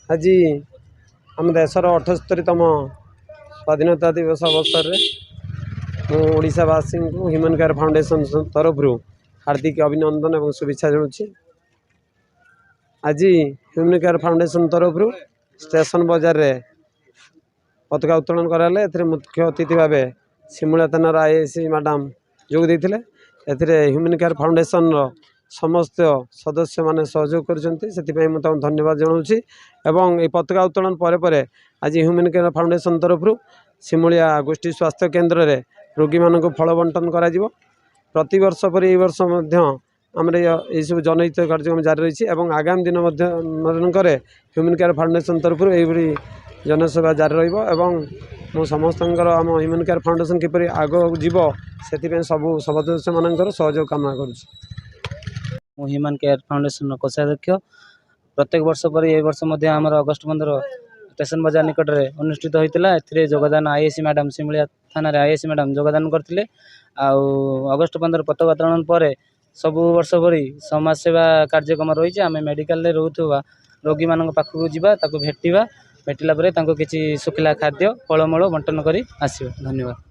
आज आम देशर 78तम स्वाधीनता दिवस अवसर में ओडावासी को ह्यूमन केयर फाउंडेशन तरफ हार्दिक अभिनंदन और शुभेच्छा जनाऊँ। आज ह्यूमन केयर फाउंडेशन तरफ स्टेशन बाजार रे पताका उत्तोलन कराले। मुख्य अतिथि भाव सिमुला थानार आईएएस मैडम जोग देते। ह्यूमन केयर फाउंडेशन समस्त सदस्य माने सहयोग कर मुझे धन्यवाद जनाऊँ। एवं ये पताका उत्तोलन पर आज ह्यूमन केयर फाउंडेशन तरफ सिमुलिया गोष्ठी स्वास्थ्य केन्द्र में रोगी मान फल बंटन कर प्रति वर्ष पर यह वर्ष आमर ये सब जनहित कार्यक्रम जारी रही है। आगामी दिन मानक ह्यूमन केयर फाउंडेशन तरफ यही जनसेवा जारी रही समस्त आम ह्यूमन केयर फाउंडेशन किपर आग जीव से सबू सदस्य मान सहयोग कामना करुँच। ह्यूमन केयर फाउंडेशन कोषाध्यक्ष प्रत्येक वर्ष पर यह वर्ष आमर अगस्ट 15 स्टेशन बाजार निकट में अनुष्ठित होता है। योगदान आईएएस मैडम सिमुलिया थाना आईएएस मैडम योगदान करते। अगस्ट 15 पताका उत्तोलन पर सबु वर्ष भरी समाज सेवा कार्यक्रम रही। आम मेडिकल रोकवा रोगी मान पाखक जावा भेटा भेटिला किसी सुखिला खाद्य फलमूल बंटन कर आसो। धन्यवाद।